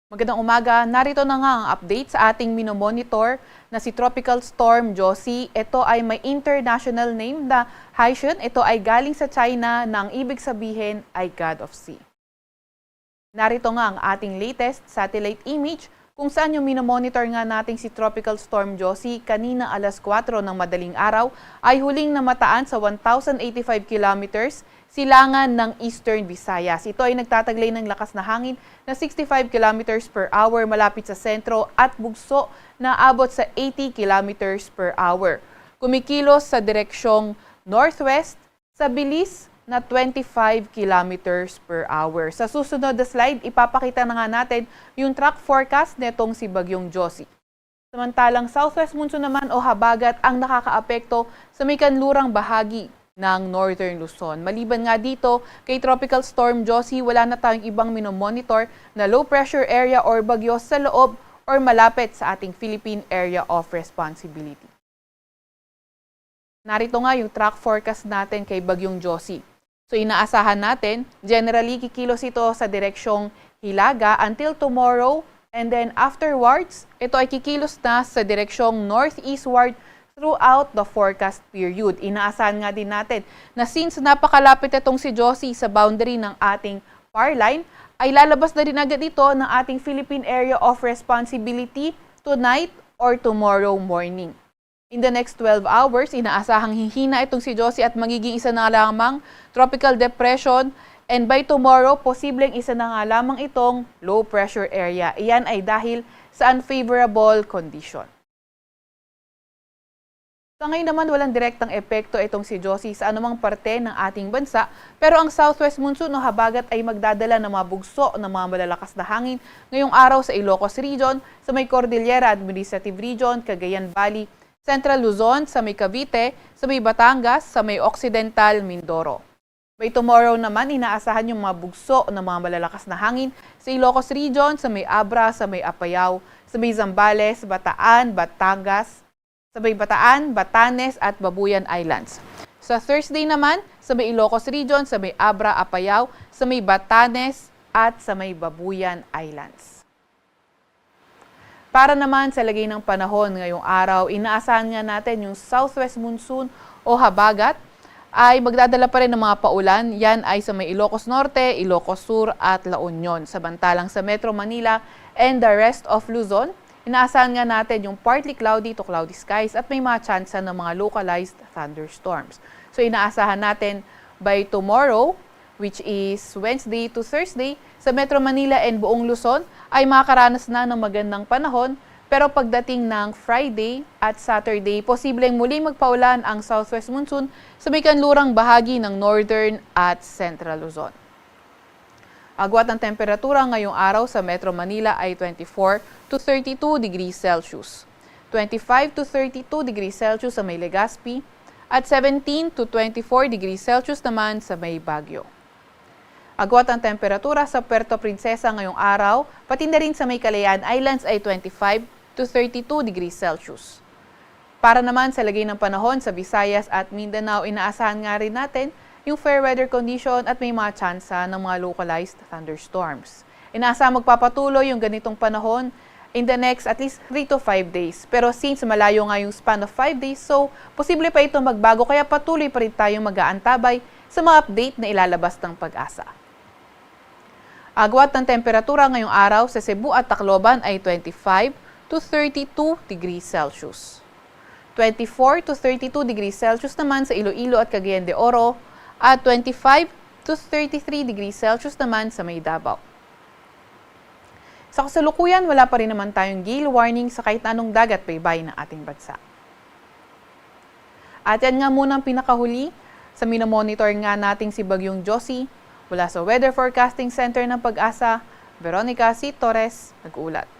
Magandang umaga. Narito na nga ang update sa ating minomonitor na si Tropical Storm Josie. Ito ay may international name na Haishen. Ito ay galing sa China na ang ibig sabihin ay God of Sea. Narito nga ang ating latest satellite image kung saan yung minomonitor nga nating si Tropical Storm Josie kanina alas 4 ng madaling araw ay huling namataan sa 1,085 kilometers silangan ng Eastern Visayas. Ito ay nagtataglay ng lakas na hangin na 65 kilometers per hour malapit sa sentro at bugso na abot sa 80 kilometers per hour. Kumikilos sa direksyong northwest sa bilis na 25 kilometers per hour. Sa susunod na slide, ipapakita na nga natin yung track forecast netong si Bagyong Josie. Samantalang southwest monsoon naman o habagat ang nakakaapekto sa may kanlurang bahagi ng Northern Luzon. Maliban nga dito, kay Tropical Storm Josie, wala na tayong ibang minomonitor na low pressure area or bagyo sa loob or malapit sa ating Philippine Area of Responsibility. Narito nga yung track forecast natin kay Bagyong Josie. So inaasahan natin, generally kikilos ito sa direksyong Hilaga until tomorrow and then afterwards, ito ay kikilos na sa direksyong northeastward throughout the forecast period. Inaasahan nga din natin na since napakalapit itong si Josie sa boundary ng ating PAR line, ay lalabas na rin agad ito ng ating Philippine Area of Responsibility tonight or tomorrow morning. In the next 12 hours, inaasahang hihina itong si Josie at magiging isa na lamang tropical depression and by tomorrow, posibleng isa na nga lamang itong low pressure area. Iyan ay dahil sa unfavorable condition. Sa ngayon naman, walang direktang epekto itong si Josie sa anumang parte ng ating bansa, pero ang southwest monsoon o habagat ay magdadala ng mga bugso ng mga malalakas na hangin ngayong araw sa Ilocos Region, sa may Cordillera Administrative Region, Cagayan Valley, Central Luzon, sa may Cavite, sa may Batangas, sa may Occidental Mindoro. By tomorrow naman, inaasahan yung mga bugso ng mga malalakas na hangin sa Ilocos Region, sa may Abra, sa may Apayao, sa may Zambales, Bataan, Batangas, sa may Bataan, Batanes at Babuyan Islands. Sa Thursday naman, sa may Ilocos Region, sa may Abra, Apayao, sa may Batanes at sa may Babuyan Islands. Para naman sa lagay ng panahon ngayong araw, inaasahan nga natin yung southwest monsoon o habagat ay magdadala pa rin ng mga paulan. Yan ay sa may Ilocos Norte, Ilocos Sur at La Union. Samantalang sa Metro Manila and the rest of Luzon, inaasahan nga natin yung partly cloudy to cloudy skies at may mga tsansa ng mga localized thunderstorms. So inaasahan natin by tomorrow, which is Wednesday to Thursday, sa Metro Manila and buong Luzon ay makakaranas na ng magandang panahon, pero pagdating ng Friday at Saturday, posibleng muling magpaulan ang southwest monsoon sa may kanlurang bahagi ng Northern at Central Luzon. Agwat ng temperatura ngayong araw sa Metro Manila ay 24 to 32 degrees Celsius, 25 to 32 degrees Celsius sa may Legazpi, at 17 to 24 degrees Celsius naman sa may Baguio. Agwat ang temperatura sa Puerto Princesa ngayong araw, pati na rin sa may Calayan Islands ay 25 to 32 degrees Celsius. Para naman sa lagay ng panahon sa Visayas at Mindanao, inaasahan nga rin natin yung fair weather condition at may mga tsansa ng mga localized thunderstorms. Inaasahan magpapatuloy yung ganitong panahon in the next at least 3 to 5 days. Pero since malayo nga yung span of 5 days, so posible pa ito magbago kaya patuloy pa rin tayong mag-aantabay sa mga update na ilalabas ng Pag-asa. Agwat ng temperatura ngayong araw sa Cebu at Tacloban ay 25 to 32 degrees Celsius. 24 to 32 degrees Celsius naman sa Iloilo at Cagayan de Oro at 25 to 33 degrees Celsius naman sa may Davao. Sa kasalukuyan, wala pa rin naman tayong gale warning sa kahit anong dagat baybay ng ating bansa. At yan nga muna ang pinakahuli sa minomonitor nga nating si Bagyong Josie. Mula sa Weather Forecasting Center ng Pag-asa, Veronica C. Torres, nag-uulat.